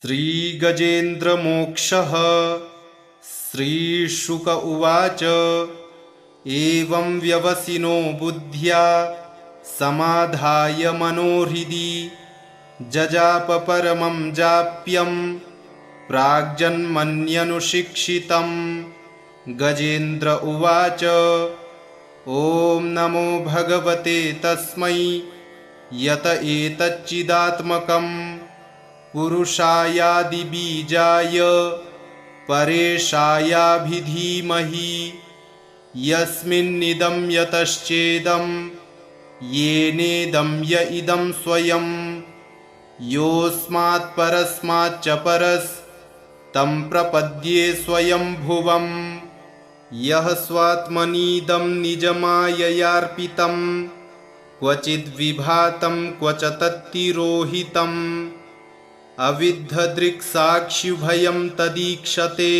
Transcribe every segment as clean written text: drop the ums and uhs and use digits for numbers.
श्रीगजेन्द्रमोक्षः। श्रीशुक उवाच एवं व्यवसिनो बुद्ध्या समाधाय मनोहृदि जजाप परमं जाप्यं प्राग्जन्मन्यनुशिक्षितं। गजेन्द्र उवाच ॐ नमो भगवते तस्मै यत एतच्चिदात्मकं पुरुषायादिबीजाय परेशायाभिधीमहि। यस्मिन्निदं यतश्चेदं येनेदं य इदं स्वयं योऽस्मात् परस्माच्च परस्तं प्रपद्ये स्वयंभुवं। यः स्वात्मनीदं निजमाययार्पितं क्वचिद्विभातं क्व च तत्तिरोहितम् अविद्धदृक्साक्षिभयं तदीक्षते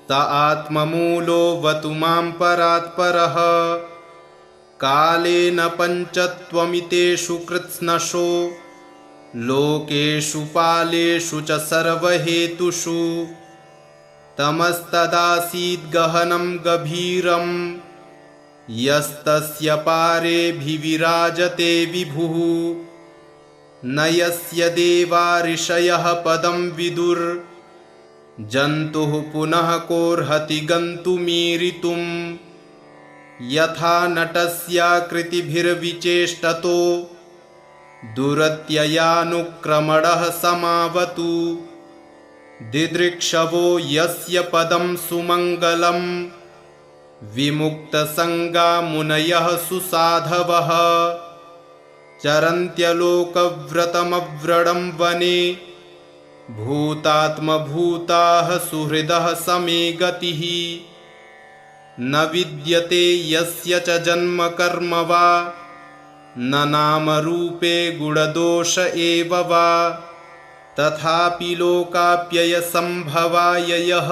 स आत्ममूलोऽवतु मां परात्परः। कालेन पञ्चत्वमितेषु कृत्स्नशो लोकेषु पालेषु च सर्वहेतुषु तमस्तदासीद्गहनं गभीरं यस्तस्य पारेऽभिविराजते विभुः। न यस्य देवा ऋषयः पदं विदुर्जन्तुः पुनः कोऽर्हति गन्तुमीरितुम्। यथा नटस्याकृतिभिर्विचेष्टतो दुरत्ययानुक्रमणः समावतु दिदृक्षवो यस्य पदं सुमङ्गलं विमुक्तसङ्गा मुनयः सुसाधवः। चरन्त्यलोकव्रतमव्रणं वने भूतात्मभूताः सुहृदः समे गतिः। न विद्यते यस्य च जन्म कर्म वा न नामरूपे गुणदोष एव वा तथापि लोकाप्ययसम्भवाय यः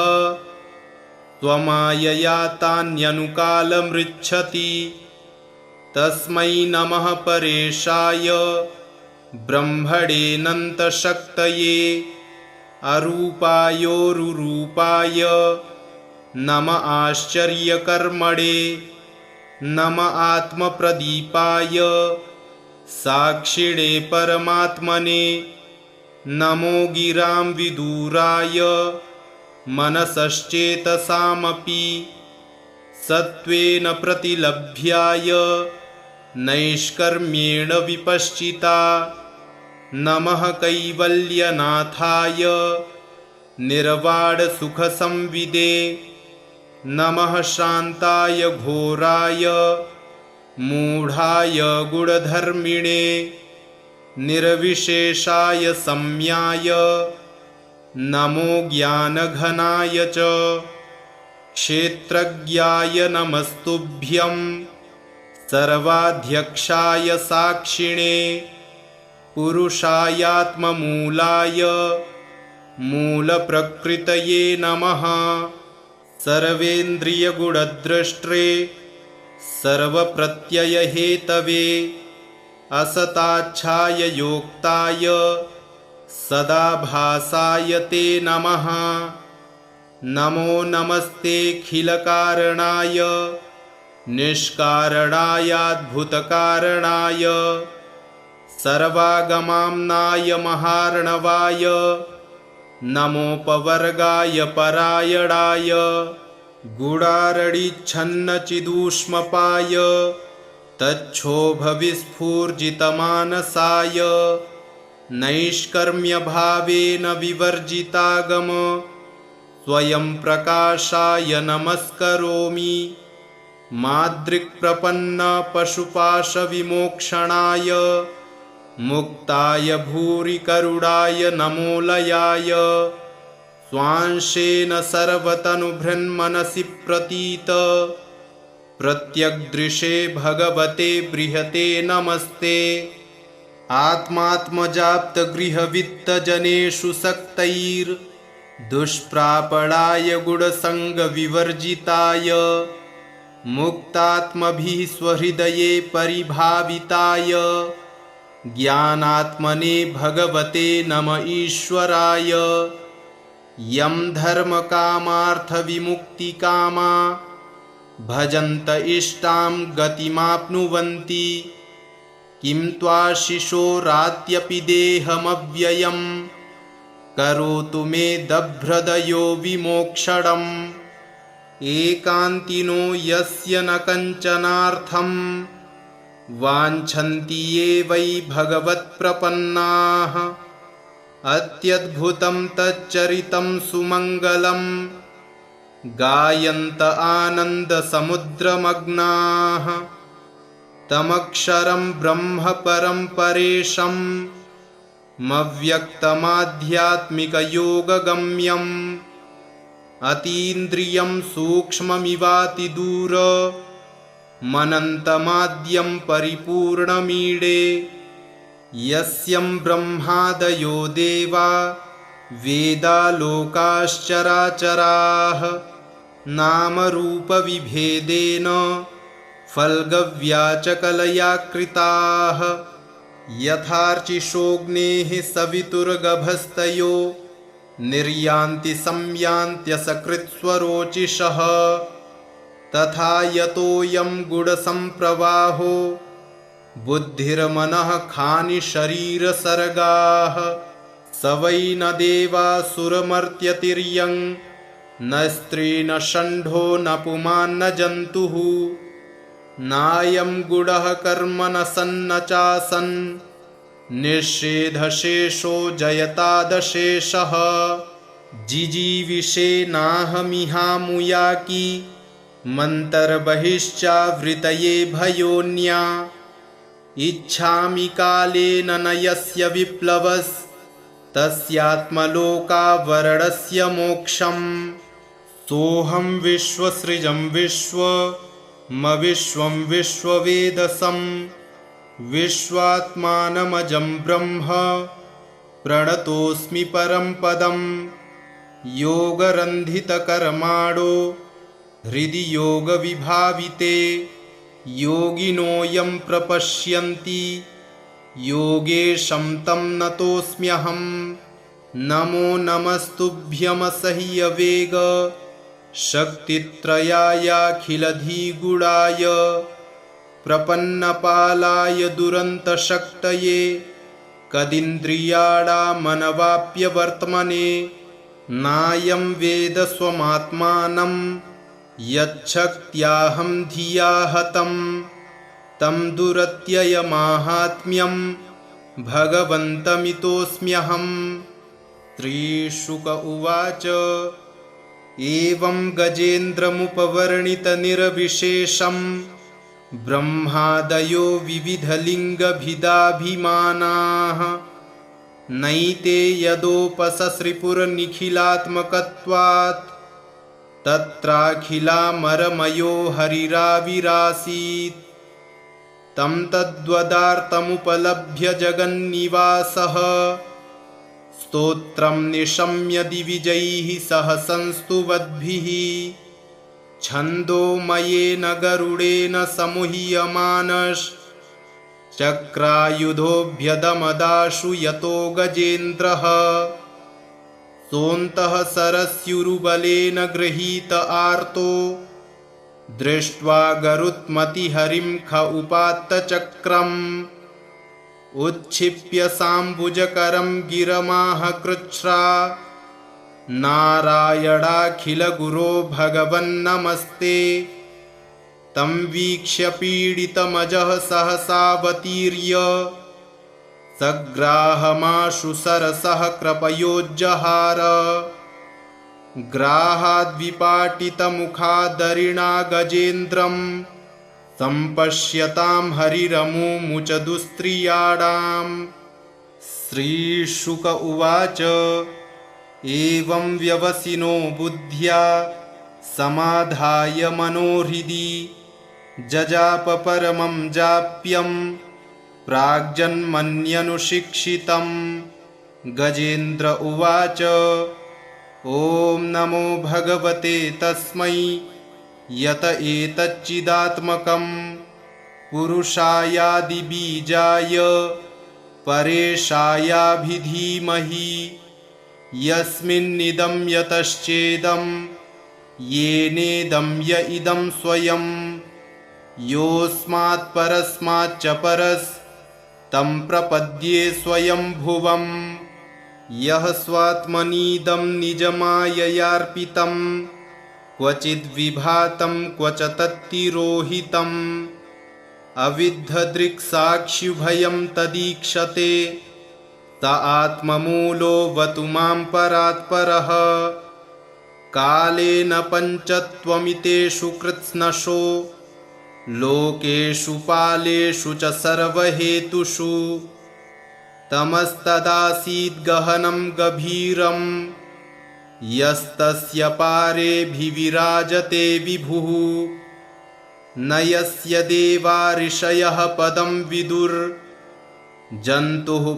त्वमायया तान्यनुकालमृच्छति। तस्मै नमः परेशाय ब्रह्मणेऽनन्तशक्तये अरूपायोरुरूपाय नम आश्चर्यकर्मणे। नम आत्मप्रदीपाय साक्षिणे परमात्मने। नमो गिरां विदूराय मनसश्चेतसामपि सत्त्वेन प्रतिलभ्याय नैष्कर्म्येण विपश्चिता। नमः कैवल्यनाथाय निर्वाणसुखसंविदे। नमः शान्ताय घोराय मूढाय गुणधर्मिणे। निर्विशेषाय सम्याय नमो ज्ञानघनाय च। क्षेत्रज्ञाय नमस्तुभ्यं सर्वाध्यक्षाय साक्षिणे। पुरुषायात्ममूलाय मूलप्रकृतये नमः। सर्वेन्द्रियगुणद्रष्ट्रे सर्वप्रत्ययहेतवे असताच्छाय योक्ताय सदाभासाय ते नमः। नमो नमस्तेऽखिलकारणाय निष्कारणायाद्भुतकारणाय सर्वागमाम्नाय महार्णवाय। नमोपवर्गाय परायणाय गुडारडिच्छन्नचिदूष्मपाय तच्छोभविस्फूर्जितमानसाय नैष्कर्म्यभावेन विवर्जितागम स्वयं प्रकाशाय नमस्करोमि। मादृक्प्रपन्न पशुपाशविमोक्षणाय मुक्ताय भूरिकरुणाय नमोलयाय। स्वांशेन सर्वतनुभृन्मनसि प्रतीत प्रत्यग्दृशे भगवते बृहते नमस्ते। आत्मात्मजाप्तगृहवित्तजनेषु सक्तैर्दुष्प्रापणाय गुणसङ्गविवर्जिताय मुक्तात्मभिः स्वहृदये परिभाविताय ज्ञानात्मने भगवते नम ईश्वराय। यं धर्मकामार्थविमुक्तिकामा भजन्त इष्टां गतिमाप्नुवन्ति। किं त्वाशिशोरात्यपि देहमव्ययं करोतु मे दभ्रदयो विमोक्षणम्। एकान्तिनो यस्य न कञ्चनार्थं वाञ्छन्ति ये वै भगवत्प्रपन्नाः। अत्यद्भुतं तच्चरितं सुमङ्गलं गायन्त आनन्दसमुद्रमग्नाः। तमक्षरं ब्रह्म परं परेशम् मव्यक्तमाध्यात्मिकयोगगम्यम्। अतीन्द्रियं सूक्ष्ममिवातिदूर मनन्तमाद्यं परिपूर्णमीडे। यस्यं ब्रह्मादयो देवा वेदा लोकाश्चराचराः नामरूपविभेदेन फल्गव्याचकलया कृताः। यथार्चिषोऽग्नेः सवितुर्गभस्तयो निर्यान्ति संयान्त्यसकृत्स्वरोचिषः। तथा यतोऽयं गुडसम्प्रवाहो बुद्धिर्मनः खानि शरीरसर्गाः। स वै न देवासुरमर्त्यतिर्यं न स्त्री न षण्ढो न पुमान्न जन्तुः। नायं गुडः कर्म न सन्न चासन् निषेधशेषो जयतादशेषः। जिजीविषेनाहमिहामुयाकी मन्तर्बहिश्चावृतये भयोन्या। इच्छामि कालेन न यस्य विप्लवस्तस्यात्मलोकावरणस्य मोक्षम्। सोऽहं विश्वसृजं विश्वं विश्ववेदसं विश्वात्मानमजं ब्रह्म प्रणतोऽस्मि परं पदम्। योगरन्धितकर्माणो हृदि योगविभाविते योगिनो यं प्रपश्यन्ति योगेशं तं नतोऽस्म्यहम्। नमो नमस्तुभ्यमसह्यवेग शक्तित्रयायाखिलधिगुणाय प्रपन्नपालाय दुरन्तशक्तये कदिन्द्रियाणामनवाप्यवर्त्मने। नायं वेद स्वमात्मानं यच्छक्त्याहं धिया हतं तं दुरत्ययमाहात्म्यं भगवन्तमितोऽस्म्यहम्। श्रीशुक उवाच एवं गजेन्द्रमुपवर्णितनिर्विशेषं ब्रह्मादयो विविधलिङ्गभिदाभिमानाः। नैते यदोपससृपुरनिखिलात्मकत्वात् तत्राखिलामरमयो हरिराविरासीत्। तं तद्वदार्तमुपलभ्य जगन्निवासः स्तोत्रं निशम्य दिविजैः सह संस्तुवद्भिः। छन्दोमयेन गरुडेन समुह्यमानश्चक्रायुधोऽभ्यदमदाशु यतो गजेन्द्रः। सोऽन्तः सरस्युरुबलेन गृहीत आर्तो दृष्ट्वा गरुत्मतिहरिं ख उपात्तचक्रम्। उच्छिप्य साम्बुजकरं गिरमाह कृच्छ्रा नारायणाखिलगुरो भगवन्नमस्ते। तं वीक्ष्य पीडितमजः सहसावतीर्य सग्राहमाशु सरसः कृपयोज्जहार। ग्राहाद्विपाटितमुखादरिणा गजेन्द्रं सम्पश्यतां हरिरमुमुच दुस्त्रियाणाम्। श्रीशुक उवाच एवं व्यवसिनो बुद्ध्या समाधाय मनोहृदि जजाप परमं जाप्यं प्राग्जन्मन्यनुशिक्षितं। गजेन्द्र उवाच ॐ नमो भगवते तस्मै यत एतच्चिदात्मकं पुरुषायादिबीजाय परेशायाभिधीमहि यस्मिन्निदं यतश्चेदं येनेदं य इदं स्वयं योऽस्मात् परस्माच्च परस्तं प्रपद्ये स्वयंभुवम् यः स्वात्मनीदं निजमाययार्पितं क्वचिद्विभातं क्व च तत्तिरोहितम् अविद्धदृक्साक्षिभयं तदीक्षते स आत्ममूलोऽवतु मां परात्परः कालेन पञ्चत्वमितेषु कृत्स्नशो लोकेषु पालेषु च सर्वहेतुषु तमस्तदासीद् गहनं गभीरं यस्तस्य पारेऽभिविराजते विभुः न यस्य देवा ऋषयः पदं विदुर्जन्तुः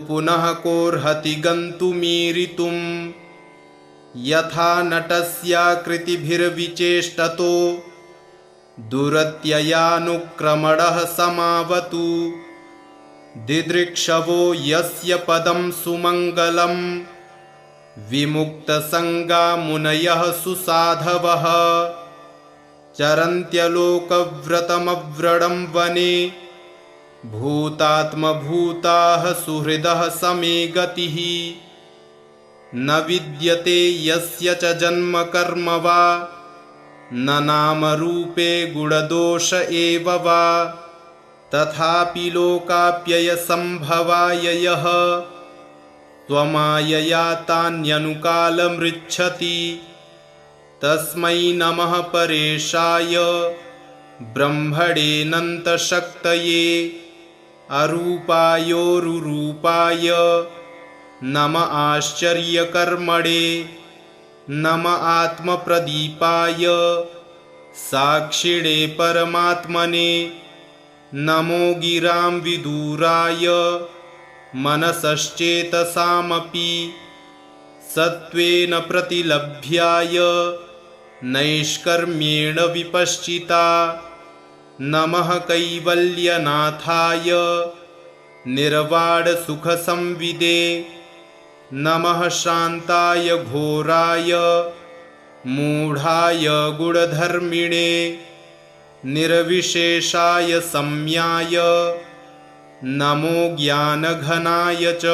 पुनः कोऽर्हति गन्तुमीरितुं यथा नटस्याकृतिभिर्विचेष्टतो दुरत्ययानुक्रमणः समावतु दिदृक्षवो यस्य पदं सुमङ्गलं विमुक्तसङ्गा मुनयः सुसाधवः चरन्त्यलोकव्रतमव्रणं वने भूतात्मभूताः सुहृदः समे गतिः न विद्यते यस्य च जन्म कर्म वा न नामरूपे गुणदोष एव वा तथापि लोकाप्ययसम्भवाय यः त्वमायया तान्यनुकालमृच्छति तस्मै नमः परेशाय ब्रह्मणेऽनन्तशक्तये अरूपायोरुरूपाय नम आश्चर्यकर्मणे नम आत्मप्रदीपाय साक्षिणे परमात्मने नमो गिरां विदूराय मनसश्चेतसामपि सत्त्वेन प्रतिलभ्याय नैष्कर्म्येण विपश्चिता नमः कैवल्यनाथाय निर्वाणसुखसंविदे नमः शान्ताय घोराय मूढाय गुणधर्मिणे निर्विशेषाय सम्याय नमो ज्ञानघनाय च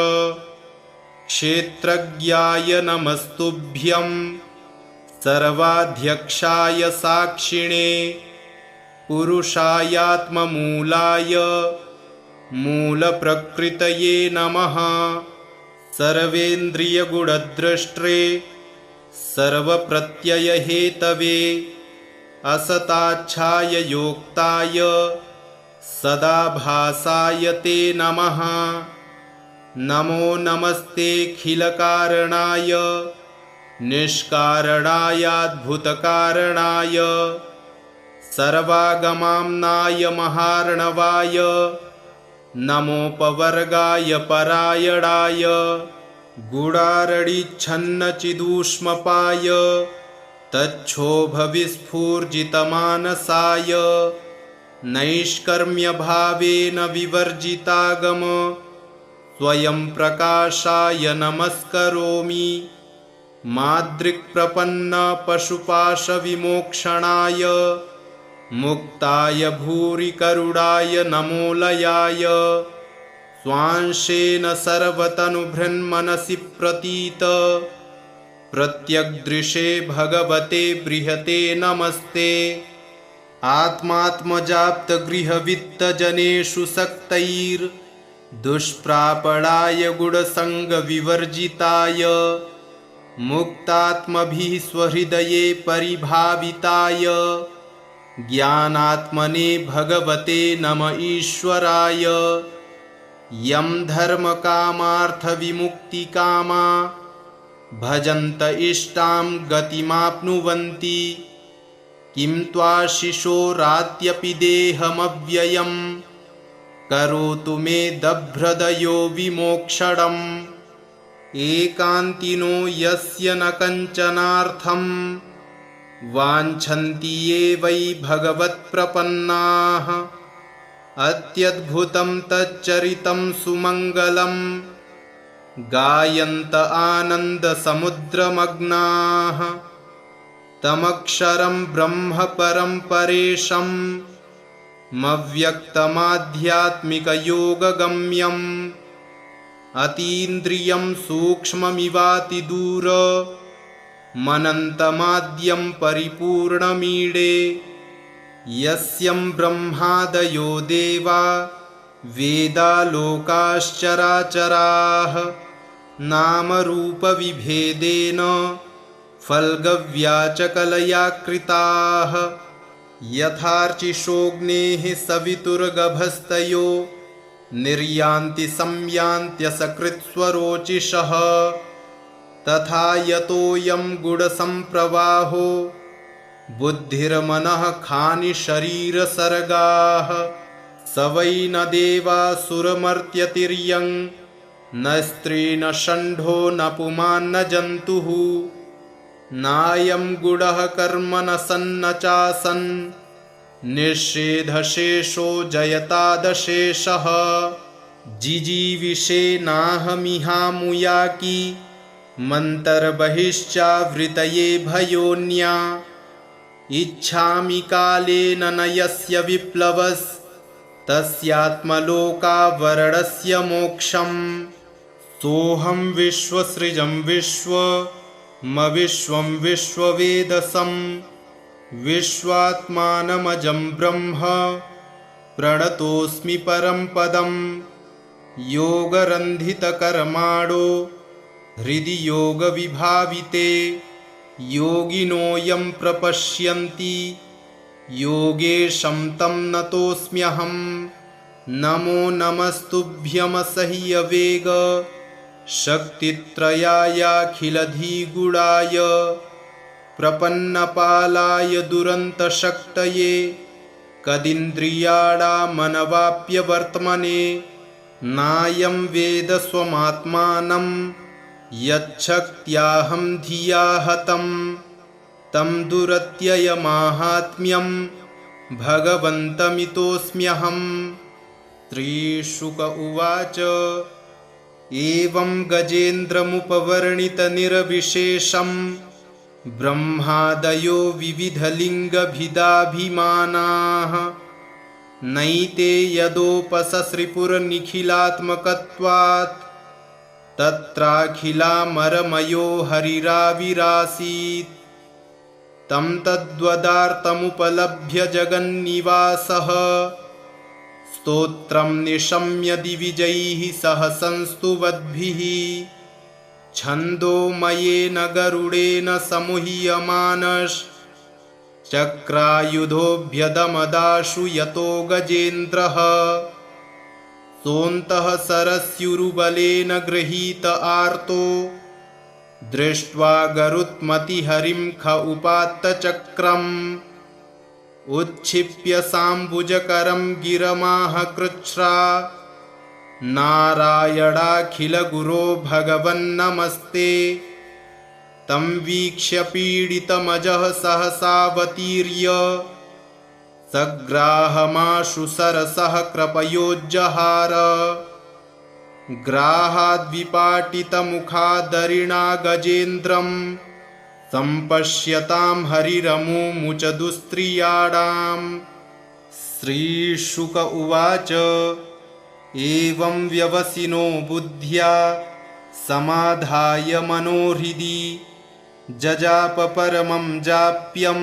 क्षेत्रज्ञाय नमस्तुभ्यं सर्वाध्यक्षाय साक्षिणे पुरुषायात्ममूलाय मूलप्रकृतये नमः सर्वेन्द्रियगुणद्रष्ट्रे सर्वप्रत्ययहेतवे असताच्छाय योक्ताय सदाभासाय ते नमः नमो नमस्तेऽखिलकारणाय निष्कारणायाद्भुतकारणाय सर्वागमाम्नाय महार्णवाय नमोपवर्गाय परायणाय गुडारडिच्छन्नचिदूष्मपाय तच्छोभविस्फूर्जितमानसाय नैष्कर्म्यभावेन विवर्जितागम स्वयं प्रकाशाय नमस्करोमि मादृक्प्रपन्न पशुपाशविमोक्षणाय मुक्ताय भूरिकरुणाय नमोलयाय स्वांशेन सर्वतनुभृन्मनसि प्रतीत प्रत्यग्दृशे भगवते बृहते नमस्ते आत्मात्मजाप्तगृहवित्तजनेषु सक्तैर्दुष्प्रापणाय गुणसङ्गविवर्जिताय मुक्तात्मभिः स्वहृदये परिभाविताय ज्ञानात्मने भगवते नम ईश्वराय यं धर्मकामार्थविमुक्तिकामा भजन्त इष्टां गतिमाप्नुवन्ति किं त्वाशिशोरात्यपि देहमव्ययं करोतु मे दभ्रदयो विमोक्षणम् एकान्तिनो यस्य न कञ्चनार्थं वाञ्छन्ति ये वै भगवत्प्रपन्नाः अत्यद्भुतं तच्चरितं सुमङ्गलं गायन्त आनन्दसमुद्रमग्नाः तमक्षरं ब्रह्म परं परेशम् मव्यक्तमाध्यात्मिकयोगगम्यम् अतीन्द्रियं सूक्ष्ममिवातिदूरमनन्तमाद्यं परिपूर्णमीडे यस्यं ब्रह्मादयो देवा वेदालोकाश्चराचराः नामरूपविभेदेन फल्गव्याचकलया कृताः यथार्चिषोऽग्नेः सवितुर्गभस्तयो निर्यान्ति संयान्त्यसकृत्स्वरोचिषः तथा यतोऽयं गुडसम्प्रवाहो बुद्धिर्मनः खानि शरीरसर्गाः स वै न देवासुरमर्त्यतिर्यं न स्त्री न षण्ढो न पुमान् न जन्तुः नायं गुडः कर्म न सन्न चासन् निषेधशेषो जयतादशेषः जिजीविषे नाहमिहामुयाकी मन्तर्बहिश्चावृतये भयोन्या इच्छामि कालेन न यस्य विप्लवस्तस्यात्मलोकावरणस्य मोक्षम् सोऽहं विश्वसृजं विश्वं विश्ववेदसं विश्वात्मानमजं ब्रह्म प्रणतोऽस्मि परं पदं योगरन्धितकर्माणो हृदि योगविभाविते योगिनोऽयं प्रपश्यन्ति योगेशं तं नतोऽस्म्यहं नमो नमस्तुभ्यमसह्यवेग शक्तित्रयायाखिलधिगुणाय प्रपन्नपालाय दुरन्तशक्तये कदिन्द्रियाणामनवाप्यवर्त्मने नायं वेद स्वमात्मानं यच्छक्त्याहं धिया हतं तं दुरत्ययमाहात्म्यं भगवन्तमितोऽस्म्यहम्। श्रीशुक उवाच एवं गजेन्द्रमुपवर्णितनिरविशेषं ब्रह्मादयो विविधलिङ्गभिदाभिमानाः नैते यदोपससृपुरनिखिलात्मकत्वात् तत्राखिलामरमयो हरिराविरासीत् तं तद्वदार्तमुपलभ्य जगन्निवासः स्तोत्रं निशम्य दिविजैः सह संस्तुवद्भिः छन्दोमयेन गरुडेन समुह्यमानश्चक्रायुधोऽभ्यदमदाशु यतो गजेन्द्रः सोऽन्तः सरस्युरुबलेन गृहीत आर्तो दृष्ट्वा गरुत्मतिहरिं ख उपात्तचक्रम् उच्छिप्य साम्बुजकरं गिरमाह कृच्छ्रा नारायणाखिलगुरो भगवन्नमस्ते तं वीक्ष्य पीडितमजः सहसावतीर्य सग्राहमाशु सरसः कृपयोज्जहार ग्राहाद्विपाटितमुखादरिणा गजेन्द्रं सम्पश्यतां हरिरमुमुच दुस्त्रियाणाम्। श्रीशुक उवाच एवं व्यवसिनो बुद्ध्या समाधाय मनोहृदि जजाप परमं जाप्यं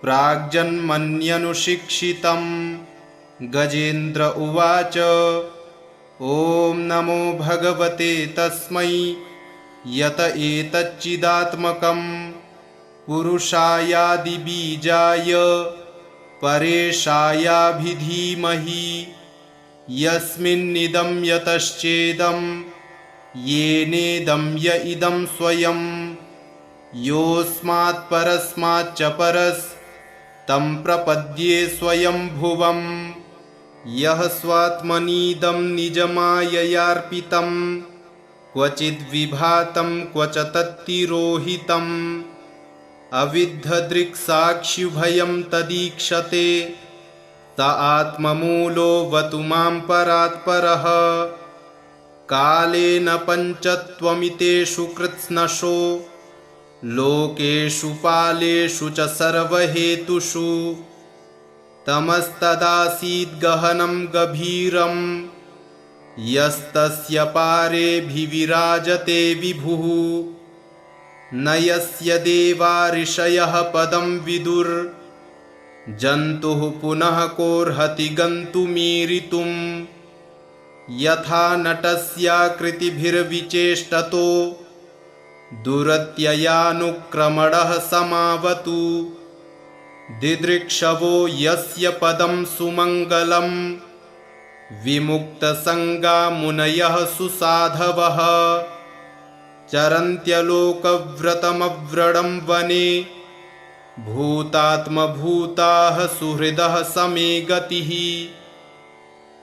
प्राग्जन्मन्यनुशिक्षितं। गजेन्द्र उवाच ॐ नमो भगवते तस्मै यत एतच्चिदात्मकं पुरुषायादिबीजाय परेशायाभिधीमहि यस्मिन्निदं यतश्चेदं येनेदं य इदं स्वयं योऽस्मात् परस्माच्च परस्तं प्रपद्ये स्वयंभुवम् यः स्वात्मनीदं निजमाययार्पितं क्वचिद्विभातं क्वच तत्तिरोहितम् अविद्धदृक्साक्षिभयं तदीक्षते स आत्ममूलोऽवतु मां परात्परः। कालेन पञ्चत्वमितेषु कृत्स्नशो लोकेषु पालेषु च सर्वहेतुषु। तमस्तदासीद् गहनं गभीरं यस्तस्य पारेऽभिविराजते विभुः। न यस्य देवा ऋषयः पदं विदुर्जन्तुः पुनः कोऽर्हति गन्तुमीरितुम्। यथा नटस्याकृतिभिर्विचेष्टतो दुरत्ययानुक्रमणः समावतु। दिदृक्षवो यस्य पदं सुमङ्गलं विमुक्तसङ्गा मुनयः सुसाधवः। चरन्त्यलोकव्रतमव्रणं वने भूतात्मभूताः सुहृदः समे गतिः।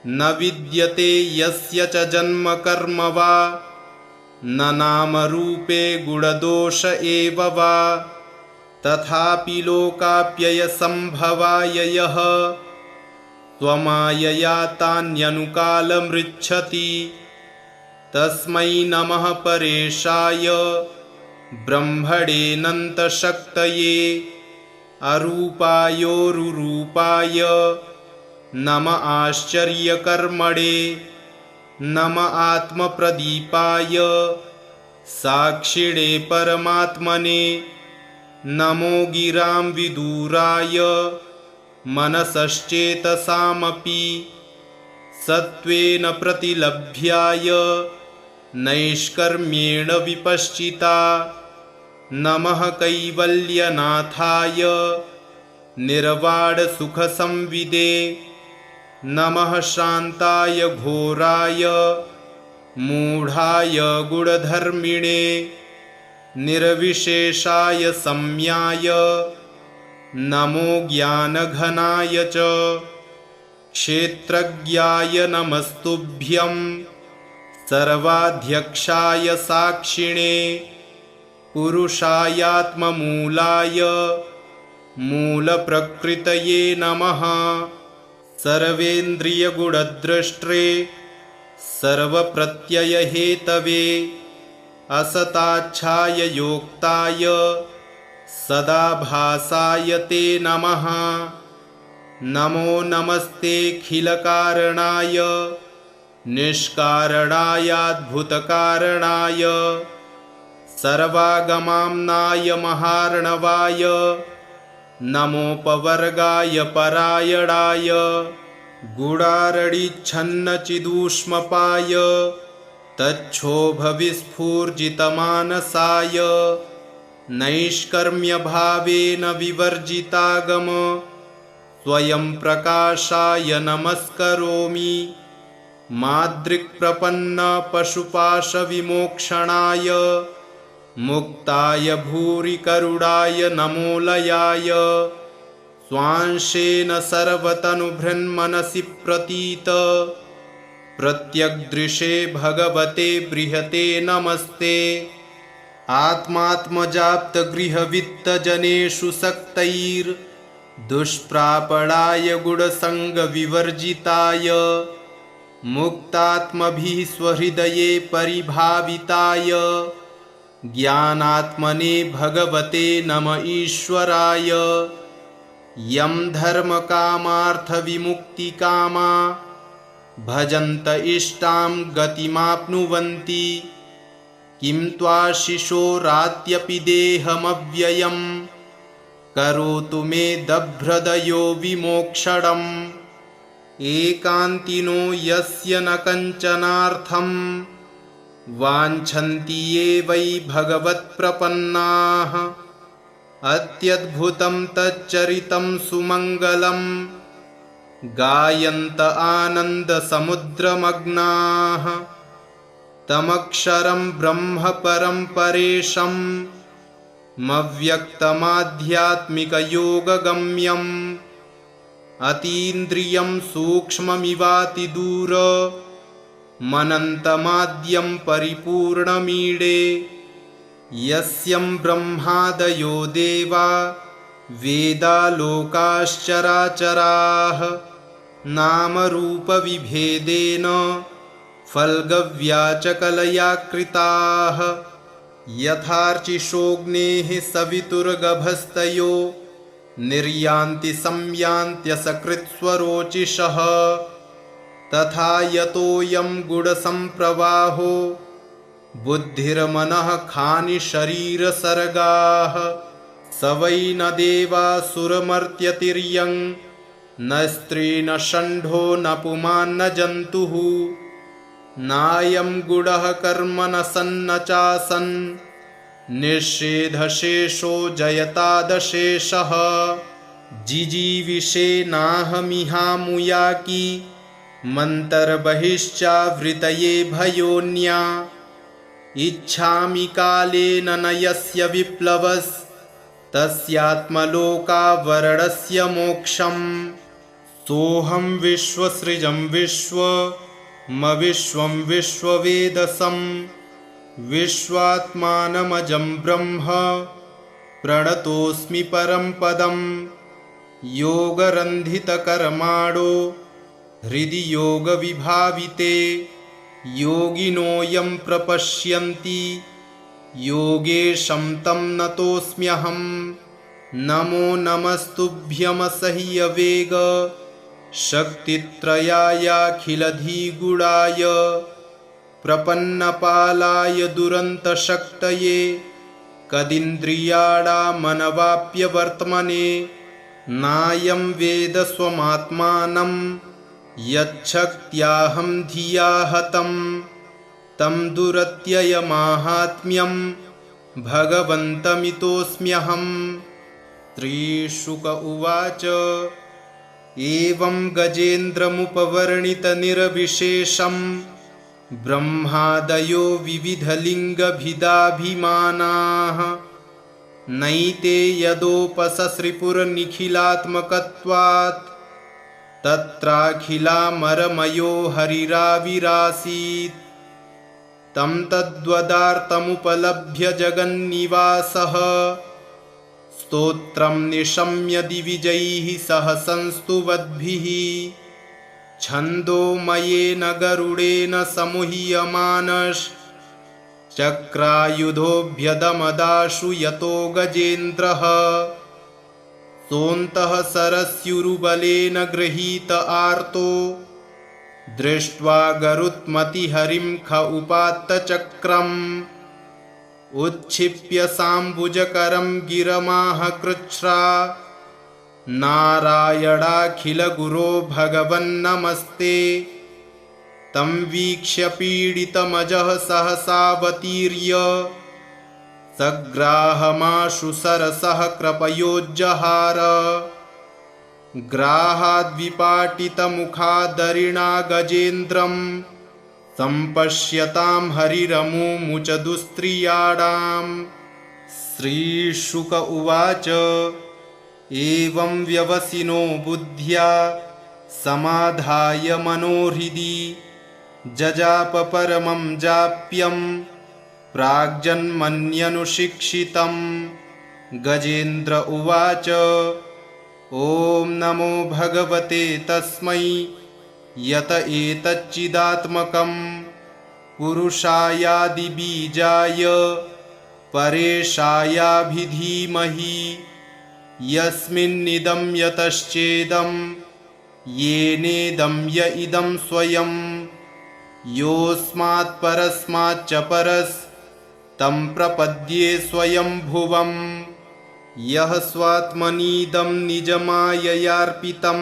न विद्यते यस्य च जन्म कर्म वा न नामरूपे गुणदोष एव वा। तथापि लोकाप्ययसम्भवाय यः त्वमायया तान्यनुकालमृच्छति। तस्मै नमः परेशाय ब्रह्मणेऽनन्तशक्तये अरूपायोरुरूपाय नम आश्चर्यकर्मणे। नम आत्मप्रदीपाय साक्षिणे परमात्मने। नमो गिरां विदूराय मनसश्चेतसामपि सत्त्वेन प्रतिलभ्याय नैष्कर्म्येण विपश्चिता। नमः कैवल्यनाथाय निर्वाणसुखसंविदे। नमः शान्ताय घोराय मूढाय गुणधर्मिणे। निर्विशेषाय सम्याय नमो ज्ञानघनाय च। क्षेत्रज्ञाय नमस्तुभ्यं सर्वाध्यक्षाय साक्षिणे। पुरुषायात्ममूलाय मूलप्रकृतये नमः। सर्वेन्द्रियगुणद्रष्ट्रे सर्वप्रत्ययहेतवे असताच्छाय योक्ताय सदाभासाय ते नमः। नमो नमस्तेऽखिलकारणाय निष्कारणायाद्भुतकारणाय सर्वागमाम्नाय महार्णवाय। नमोपवर्गाय परायणाय गुडारडिच्छन्नचिदूष्मपाय तच्छोभविस्फूर्जितमानसाय नैष्कर्म्यभावेन विवर्जितागम स्वयं प्रकाशाय नमस्करोमि। मादृक्प्रपन्न पशुपाशविमोक्षणाय मुक्ताय भूरिकरुणाय नमोलयाय। स्वांशेन सर्वतनुभृन्मनसि प्रतीत प्रत्यग्दृशे भगवते बृहते नमस्ते। आत्मात्मजाप्तगृहवित्तजनेषु सक्तैर्दुष्प्रापणाय गुणसङ्गविवर्जिताय मुक्तात्मभिः स्वहृदये परिभाविताय ज्ञानात्मने भगवते नम ईश्वराय। यं धर्मकामार्थविमुक्तिकामा भजन्त इष्टां गतिमाप्नुवन्ति। किं त्वाशिशोरात्यपि देहमव्ययं करोतु मे दभ्रदयो विमोक्षणम्। एकान्तिनो यस्य न कञ्चनार्थं वाञ्छन्ति ये वै भगवत्प्रपन्नाः। अत्यद्भुतं तच्चरितं सुमङ्गलं गायन्त आनन्दसमुद्रमग्नाः। तमक्षरं ब्रह्म परं परेशं मव्यक्तमाध्यात्मिकयोगगम्यम्। अतीन्द्रियं सूक्ष्ममिवातिदूरमनन्तमाद्यं परिपूर्णमीडे। यस्यं ब्रह्मादयो देवा वेदा लोकाश्चराचराः नामरूपविभेदेन फल्गव्या च कलया कृताः यथार्चिषोऽग्नेः सवितुर्गभस्तयो निर्यान्ति संयान्त्यसकृत्स्वरोचिषः तथा यतोऽयं गुडसम्प्रवाहो बुद्धिर्मनः खानि शरीरसर्गाः स वै न देवासुरमर्त्यतिर्यं न स्त्री न षण्ढो न पुमान् न जन्तुः नायं गुडः कर्म न सन्न चासन् निषेधशेषो जयतादशेषः जिजीविषेनाहमिहामुयाकी मन्तर्बहिश्चावृतये भयोन्या इच्छामि कालेन न यस्य विप्लवस्तस्यात्मलोकावरणस्य मोक्षम् सोऽहं विश्वसृजं विश्वं विश्ववेदसं विश्वात्मानमजं ब्रह्म प्रणतोऽस्मि परं पदं योगरन्धितकर्माणो हृदि योगविभाविते योगिनोऽयं प्रपश्यन्ति योगेशं तं नतोऽस्म्यहं नमो नमस्तुभ्यमसह्यवेग शक्तित्रयायाखिलधिगुणाय प्रपन्नपालाय दुरन्तशक्तये कदिन्द्रियाणामनवाप्यवर्त्मने नायं वेद स्वमात्मानं यच्छक्त्याहं धिया हतं तं दुरत्ययमाहात्म्यं भगवन्तमितोऽस्म्यहम्। श्रीशुक उवाच एवं गजेन्द्रमुपवर्णितनिरविशेषं ब्रह्मादयो विविधलिङ्गभिदाभिमानाः नैते यदोपससृपुरनिखिलात्मकत्वात् तत्राखिलामरमयो हरिराविरासीत् तं तद्वदार्तमुपलभ्य जगन्निवासः स्तोत्रं निशम्य दिविजैः सह संस्तुवद्भिः छन्दोमयेन गरुडेन समुह्यमानश्चक्रायुधोऽभ्यदमदाशु यतो गजेन्द्रः सोऽन्तः सरस्युरुबलेन गृहीत आर्तो दृष्ट्वा गरुत्मतिहरिं ख उपात्तचक्रम् उच्छिप्य साम्बुजकरं गिरमाह कृच्छ्रा नारायणाखिलगुरो भगवन्नमस्ते तं वीक्ष्य पीडितमजः सहसावतीर्य सग्राहमाशु सरसः कृपयोज्जहार ग्राहाद्विपाटितमुखादरिणा गजेन्द्रं सम्पश्यतां हरिरमुमुच दुस्त्रियाणाम्। श्रीशुक उवाच एवं व्यवसिनो बुद्ध्या समाधाय मनोहृदि जजाप परमं जाप्यं प्राग्जन्मन्यनुशिक्षितं। गजेन्द्र उवाच ॐ नमो भगवते तस्मै यत एतच्चिदात्मकं पुरुषायादिबीजाय परेशायाभिधीमहि यस्मिन्निदं यतश्चेदं येनेदं य इदं स्वयं योऽस्मात् परस्माच्च परस्तं प्रपद्ये स्वयंभुवम् यः स्वात्मनीदं निजमाययार्पितं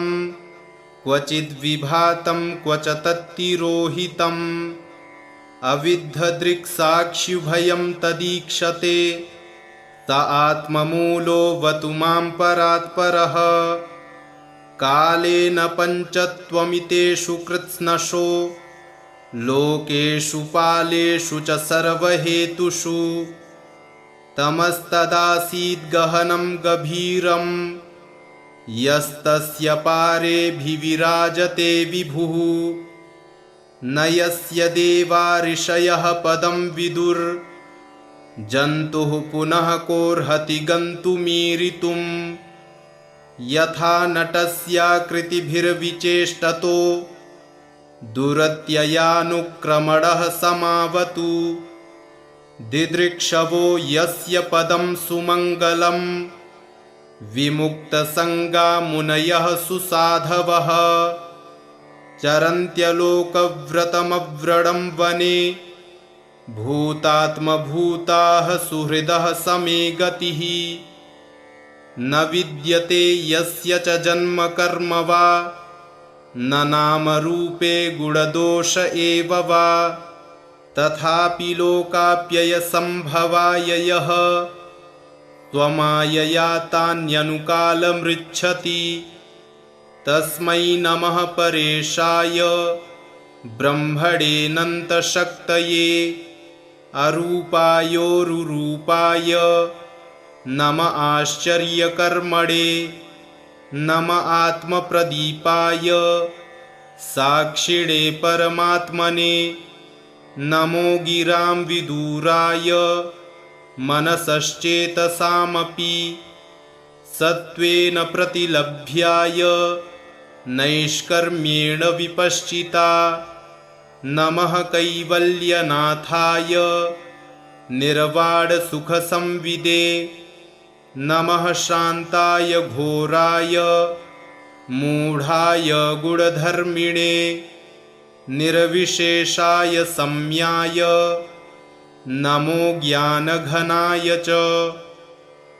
क्वचिद्विभातं क्व च तत्तिरोहितम् अविद्धदृक्साक्षिभयं तदीक्षते स आत्ममूलोऽवतु मां परात्परः। कालेन पञ्चत्वमितेषु कृत्स्नशो लोकेषु पालेषु च सर्वहेतुषु तमस्तदासीद्गहनं गभीरं यस्तस्य पारेऽभिविराजते विभुः न यस्य देवा ऋषयः पदं विदुर्जन्तुः पुनः कोऽर्हति गन्तुमीरितुम् यथा नटस्याकृतिभिर्विचेष्टतो दुरत्ययानुक्रमणः समावतु दिदृक्षवो यस्य पदं सुमङ्गलं विमुक्तसङ्गा मुनयः सुसाधवः चरन्त्यलोकव्रतमव्रणं वने भूतात्मभूताः सुहृदः समे गतिः न विद्यते यस्य च जन्म कर्म वा न नामरूपे गुणदोष एव वा तथापि लोकाप्ययसम्भवाय यः त्वमायया तान्यनुकालमृच्छति तस्मै नमः परेशाय ब्रह्मणेऽनन्तशक्तये अरूपायोरुरूपाय नम आश्चर्यकर्मणे नम आत्मप्रदीपाय साक्षिणे परमात्मने नमो गिरां विदूराय मनसश्चेतसामपि सत्त्वेन प्रतिलभ्याय नैष्कर्म्येण विपश्चिता नमः कैवल्यनाथाय निर्वाणसुखसंविदे नमः शान्ताय घोराय मूढाय गुणधर्मिणे निर्विशेषाय सम्याय नमो ज्ञानघनाय च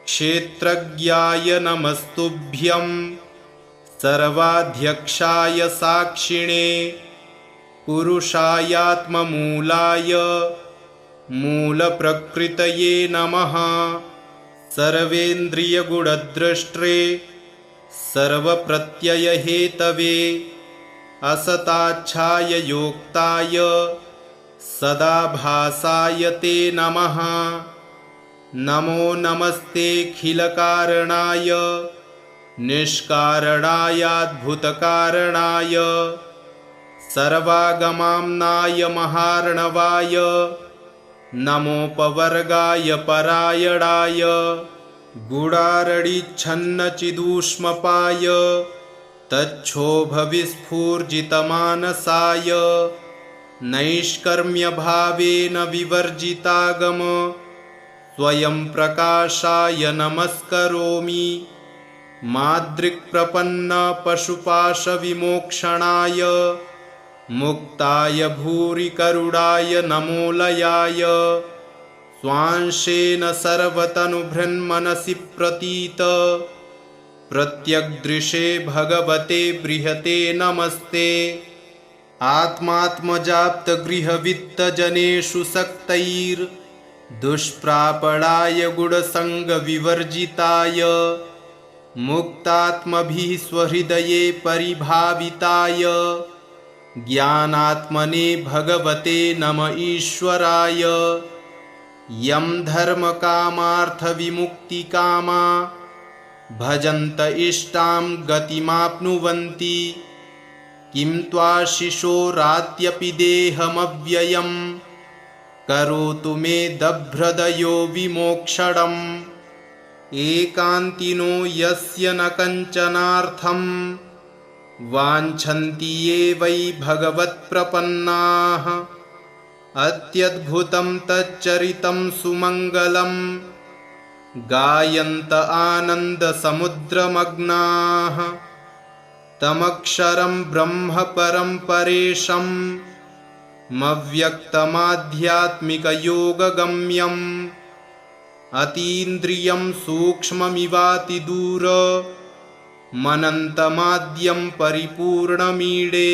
क्षेत्रज्ञाय नमस्तुभ्यं सर्वाध्यक्षाय साक्षिणे पुरुषायात्ममूलाय मूलप्रकृतये नमः सर्वेन्द्रियगुणद्रष्ट्रे सर्वप्रत्ययहेतवे असताच्छाय योक्ताय सदाभासाय ते नमः नमो नमस्तेऽखिलकारणाय निष्कारणायाद्भुतकारणाय सर्वागमाम्नाय महार्णवाय नमोपवर्गाय परायणाय गुडारडिच्छन्नचिदूष्मपाय तच्छोभविस्फूर्जितमानसाय नैष्कर्म्यभावेन विवर्जितागम स्वयं प्रकाशाय नमस्करोमि मादृक्प्रपन्न पशुपाशविमोक्षणाय मुक्ताय भूरिकरुणाय नमोलयाय स्वांशेन सर्वतनुभृन्मनसि प्रतीत प्रत्यग्दृशे भगवते बृहते नमस्ते आत्मात्मजाप्तगृहवित्तजनेषु सक्तैर्दुष्प्रापणाय गुणसङ्गविवर्जिताय मुक्तात्मभिः स्वहृदये परिभाविताय ज्ञानात्मने भगवते नम ईश्वराय यं धर्मकामार्थविमुक्तिकामा भजन्त इष्टां गतिमाप्नुवन्ति किं त्वाशिशोरात्यपि देहमव्ययं करोतु मे दभ्रदयो विमोक्षणम् एकान्तिनो यस्य न कञ्चनार्थं वाञ्छन्ति ये वै भगवत्प्रपन्नाः अत्यद्भुतं तच्चरितं सुमङ्गलं गायन्त आनन्दसमुद्रमग्नाः तमक्षरं ब्रह्म परं परेशम् मव्यक्तमाध्यात्मिकयोगगम्यम् अतीन्द्रियं सूक्ष्ममिवातिदूर मनन्तमाद्यं परिपूर्णमीडे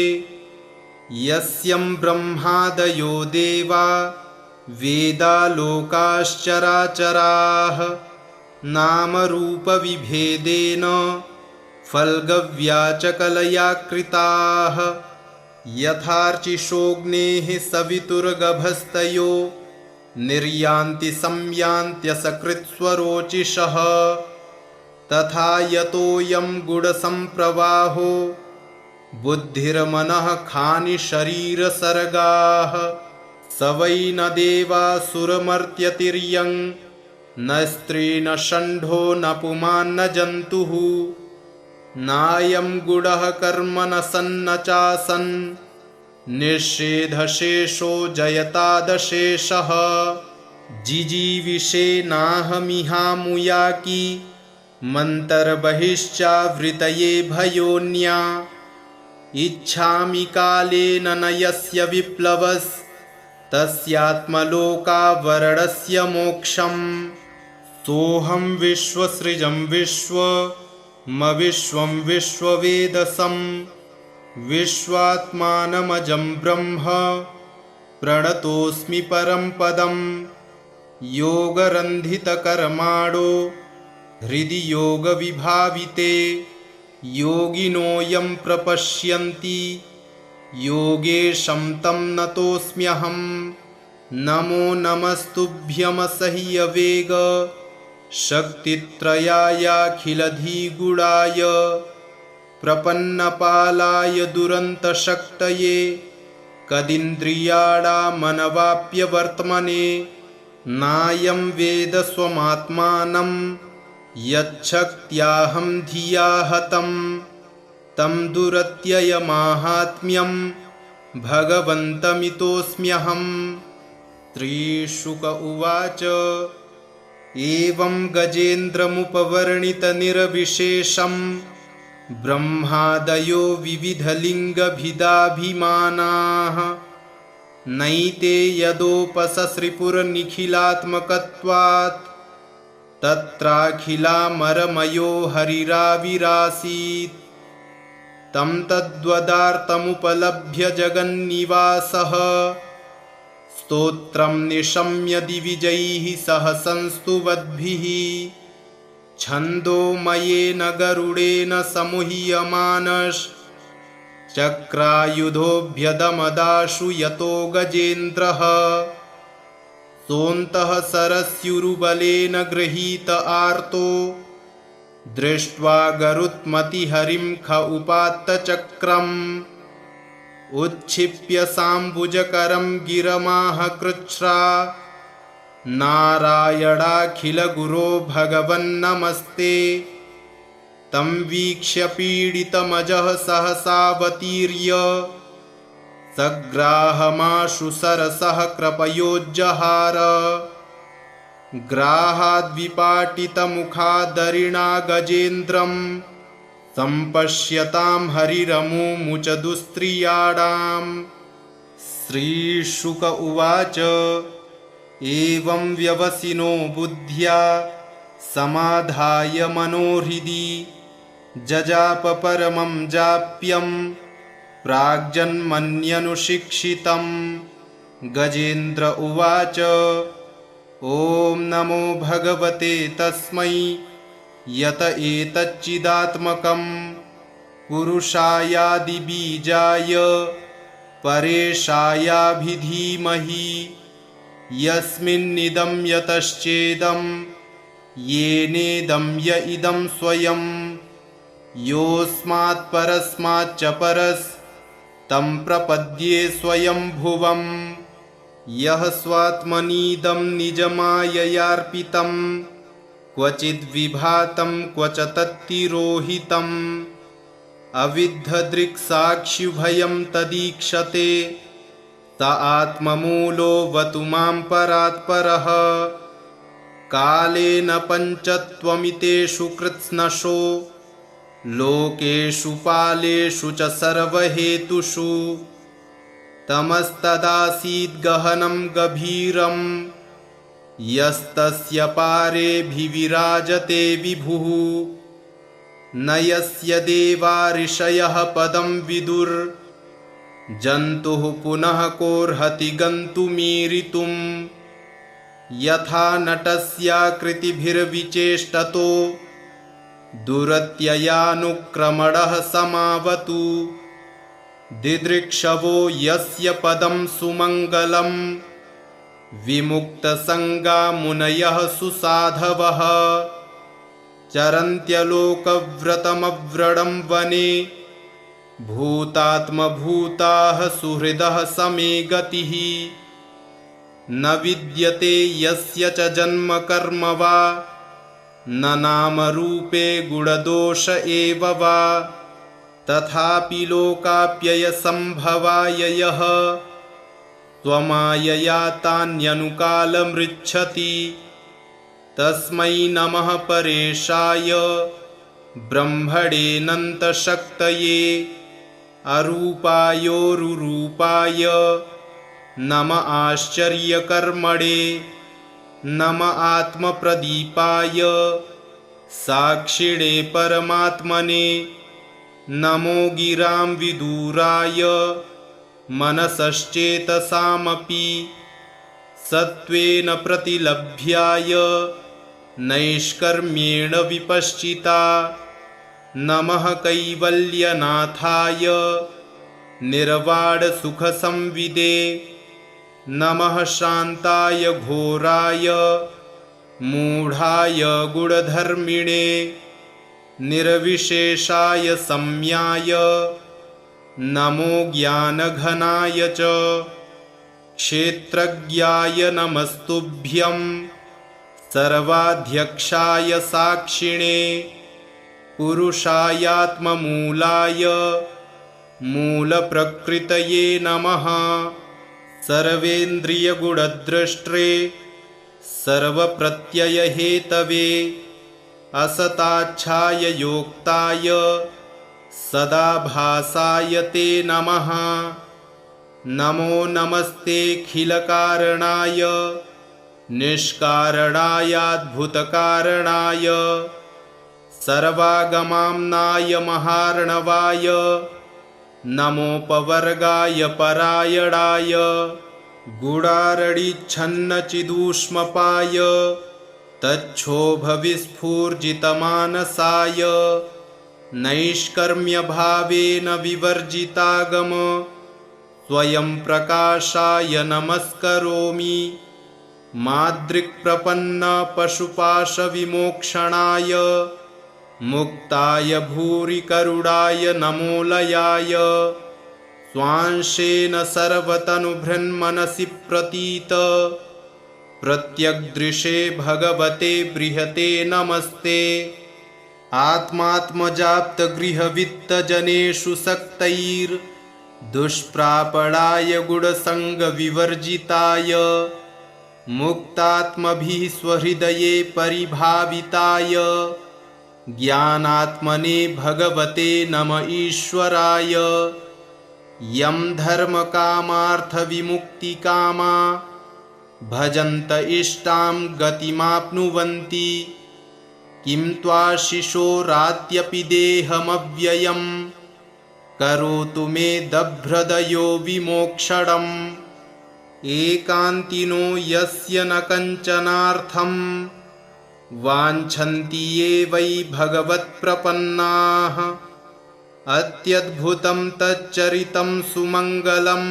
यस्यं ब्रह्मादयो देवा वेदालोकाश्चराचराः नामरूपविभेदेन फल्गव्याचकलया कृताः यथार्चिषोऽग्नेः सवितुर्गभस्तयो निर्यान्ति संयान्त्यसकृत्स्वरोचिषः तथा यतोऽयं गुणसम्प्रवाहो बुद्धिर्मनः खानि शरीरसर्गाः स वै न देवासुरमर्त्यतिर्यं न स्त्री न षण्ढो न पुमान् न जन्तुः नायं गुडः कर्म न सन्न चासन् निषेधशेषो जयतादशेषः जिजीविषेनाहमिहामुयाकी मन्तर्बहिश्चावृतये भयोन्या इच्छामि कालेन न यस्य विप्लवस्तस्यात्मलोकावरणस्य मोक्षम् सोऽहं विश्वसृजं विश्वं विश्ववेदसं विश्वात्मानमजं ब्रह्म प्रणतोऽस्मि परं पदं योगरन्धितकर्माणो हृदि योगविभाविते योगिनोऽयं प्रपश्यन्ति योगेशं तं नतोऽस्म्यहं नमो नमस्तुभ्यमसह्यवेग शक्तित्रयायाखिलधिगुणाय प्रपन्नपालाय दुरन्तशक्तये कदिन्द्रियाणामनवाप्यवर्त्मने नायं वेद स्वमात्मानं यच्छक्त्याहं धिया हतं तं दुरत्ययमाहात्म्यं भगवन्तमितोऽस्म्यहं। श्रीशुक उवाच एवं गजेन्द्रमुपवर्णितनिरविशेषं ब्रह्मादयो विविधलिङ्गभिदाभिमानाः नैते यदोपससृपुरनिखिलात्मकत्वात् तत्राखिलामरमयो हरिराविरासीत् तं तद्वदार्तमुपलभ्य जगन्निवासः स्तोत्रं निशम्य दिविजैः सह संस्तुवद्भिः छन्दोमयेन गरुडेन समुह्यमानश्चक्रायुधोऽभ्यदमदाशु यतो गजेन्द्रः सोऽन्तः सरस्युरुबलेन गृहीत आर्तो दृष्ट्वा गरुत्मतिहरिं ख उपात्तचक्रम् उच्छिप्य साम्बुजकरं गिरमाह कृच्छ्रा नारायणाखिलगुरो भगवन्नमस्ते तं वीक्ष्य पीडितमजः सहसावतीर्य सग्राहमाशु सरसः कृपयोज्जहार ग्राहाद्विपाटितमुखादरिणा गजेन्द्रं सम्पश्यतां हरिरमुमुच दुस्त्रियाणाम्। श्रीशुक उवाच एवं व्यवसिनो बुद्ध्या समाधाय मनोहृदि जजाप परमं जाप्यं प्राग्जन्मन्यनुशिक्षितं। गजेन्द्र उवाच ॐ नमो भगवते तस्मै यत एतच्चिदात्मकं पुरुषायादिबीजाय परेशायाभिधीमहि यस्मिन्निदं यतश्चेदं येनेदं य इदं स्वयं योऽस्मात् परस्माच्च परस्तं प्रपद्ये स्वयंभुवम् यः स्वात्मनीदं निजमाययार्पितं क्वचिद्विभातं क्वच तत्तिरोहितम् अविद्धदृक्साक्षिभयं तदीक्षते स आत्ममूलोऽवतु मां परात्परः कालेन पञ्चत्वमितेषु कृत्स्नशो लोकेषु पालेषु च सर्वहेतुषु तमस्तदासीद्गहनं गभीरं यस्तस्य पारेऽभिविराजते विभुः न यस्य देवा ऋषयः पदं विदुर्जन्तुः पुनः कोऽर्हति गन्तुमीरितुम् यथा नटस्याकृतिभिर्विचेष्टतो दुरत्ययानुक्रमणः समावतु दिदृक्षवो यस्य पदं सुमङ्गलं विमुक्तसङ्गा मुनयः सुसाधवः चरन्त्यलोकव्रतमव्रणं वने भूतात्मभूताः सुहृदः समे गतिः न विद्यते यस्य च जन्म कर्म वा न नामरूपे गुणदोष एव वा तथापि लोकाप्ययसम्भवाय यः त्वमायया तान्यनुकालमृच्छति तस्मै नमः परेशाय ब्रह्मणेऽनन्तशक्तये अरूपायोरुरूपाय नम आश्चर्यकर्मणे नम आत्मप्रदीपाय साक्षिणे परमात्मने नमो गिरां विदूराय मनसश्चेतसामपि सत्त्वेन प्रतिलभ्याय नैष्कर्म्येण विपश्चिता नमः कैवल्यनाथाय निर्वाणसुखसंविदे नमः शान्ताय घोराय मूढाय गुणधर्मिणे निर्विशेषाय सम्याय नमो ज्ञानघनाय च क्षेत्रज्ञाय नमस्तुभ्यं सर्वाध्यक्षाय साक्षिणे पुरुषायात्ममूलाय मूलप्रकृतये नमः सर्वेन्द्रियगुणद्रष्ट्रे सर्वप्रत्ययहेतवे असताच्छाय योक्ताय सदाभासाय ते नमः नमो नमस्तेऽखिलकारणाय निष्कारणायाद्भुतकारणाय सर्वागमाम्नाय महार्णवाय नमोपवर्गाय परायणाय गुडारडिच्छन्नचिदूष्मपाय तच्छोभविस्फूर्जितमानसाय नैष्कर्म्यभावेन विवर्जितागम स्वयं प्रकाशाय नमस्करोमि मादृक्प्रपन्न पशुपाशविमोक्षणाय मुक्ताय भूरिकरुणाय नमोलयाय स्वांशेन सर्वतनुभृन्मनसि प्रतीत प्रत्यग्दृशे भगवते बृहते नमस्ते आत्मात्मजाप्तगृहवित्तजनेषु सक्तैर्दुष्प्रापणाय गुणसङ्गविवर्जिताय मुक्तात्मभिः स्वहृदये परिभाविताय ज्ञानात्मने भगवते नम ईश्वराय यं धर्मकामार्थविमुक्तिकामा भजन्त इष्टां गतिमाप्नुवन्ति किं त्वाशिशोरात्यपि देहमव्ययं करोतु मे दभ्रदयो विमोक्षणम् एकान्तिनो यस्य न कञ्चनार्थं वाञ्छन्ति ये वै भगवत्प्रपन्नाः अत्यद्भुतं तच्चरितं सुमङ्गलं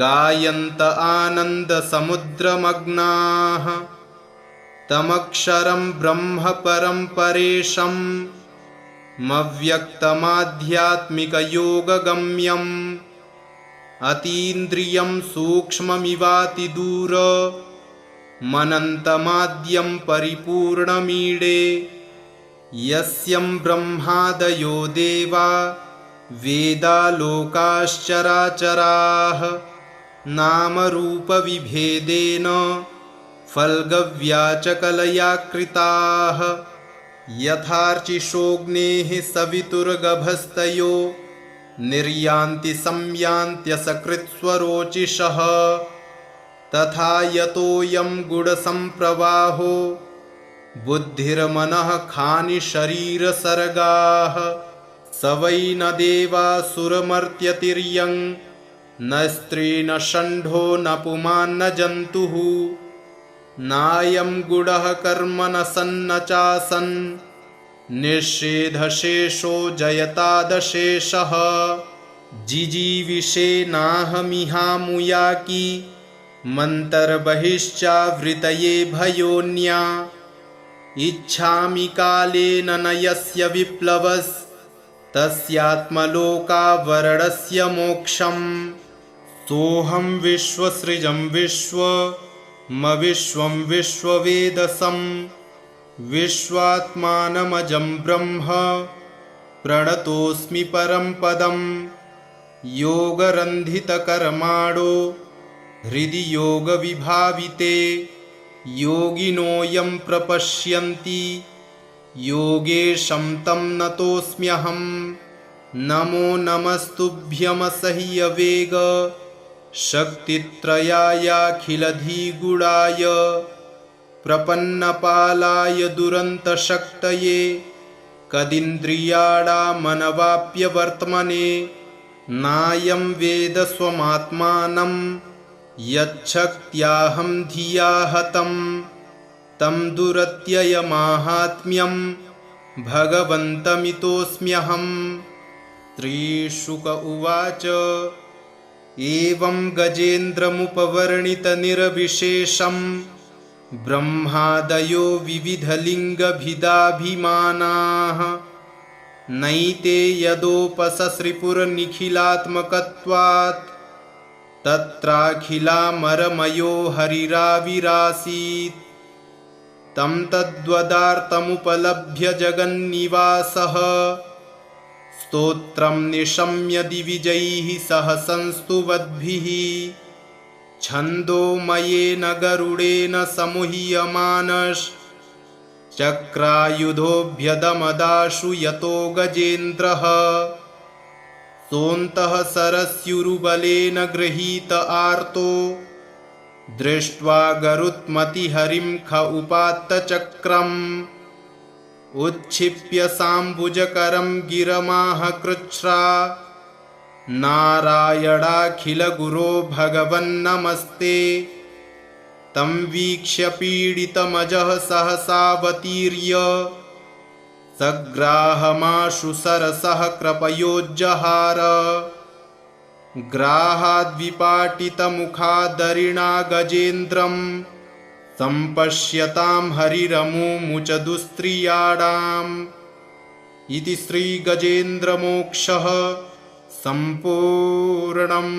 गायन्त आनन्दसमुद्रमग्नाः तमक्षरं ब्रह्म परं परेशं मव्यक्तमाध्यात्मिकयोगगम्यम् अतीन्द्रियं सूक्ष्ममिवातिदूरमनन्तमाद्यं परिपूर्णमीडे यस्यं ब्रह्मादयो देवा वेदालोकाश्चराचराः नामरूपविभेदेन फल्गव्याचकलया कृताः यथार्चिषोऽग्नेः सवितुर्गभस्तयो निर्यान्ति संयान्त्यसकृत्स्वरोचिषः तथा यतोऽयं गुणसम्प्रवाहो बुद्धिर्मनः खानि शरीरसर्गाः स वै न देवासुरमर्त्यतिर्यं न स्त्री न षण्ढो न पुमान् न जन्तुः नायं गुणः कर्म न सन्न चासन् निषेधशेषो जयतादशेषः जिजीविषेनाहमिहामुयाकी मन्तर्बहिश्चावृतये भयोन्या इच्छामि कालेन न यस्य विप्लवस्तस्यात्मलोकावरणस्य मोक्षम् सोऽहं विश्वसृजं विश्वं विश्ववेदसं विश्वात्मानमजं ब्रह्म प्रणतोऽस्मि परं पदं योगरन्धितकर्माणो हृदि योगविभाविते योगिनोऽयं प्रपश्यन्ति योगेशं तं नतोऽस्म्यहं नमो नमस्तुभ्यमसह्यवेग शक्तित्रयायाखिलधिगुणाय प्रपन्नपालाय दुरन्तशक्तये कदिन्द्रियाणामनवाप्यवर्त्मने नायं वेद स्वमात्मानं यच्छक्त्याहं धिया हतं तं दुरत्ययमाहात्म्यं भगवन्तमितोऽस्म्यहम्। श्रीशुक उवाच एवं गजेन्द्रमुपवर्णितनिर्विशेषं ब्रह्मादयो विविधलिङ्गभिदाभिमानाः नैते यदोपससृपुरनिखिलात्मकत्वात् तत्राखिलामरमयो हरिराविरासीत् तं तद्वदार्तमुपलभ्य जगन्निवासः स्तोत्रं निशम्य दिविजैः सह संस्तुवद्भिः छन्दोमयेन गरुडेन समुह्यमानश्चक्रायुधोऽभ्यदमदाशु यतो गजेन्द्रः सोऽन्तः सरस्युरुबलेन गृहीत आर्तो दृष्ट्वा गरुत्मतिहरिं ख उपात्तचक्रम् उच्छिप्य साम्बुजकरं गिरमाह कृच्छ्रा नारायणाखिलगुरो भगवन्नमस्ते तं वीक्ष्य पीडितमजः सहसावतीर्य सग्राहमाशु सरसः कृपयोज्जहार ग्राहाद्विपाटितमुखादरिणा गजेन्द्रं सम्पश्यतां हरिरमुमुच दुस्त्रियाणाम्। इति श्रीगजेन्द्रमोक्षः सम्पूर्णम्।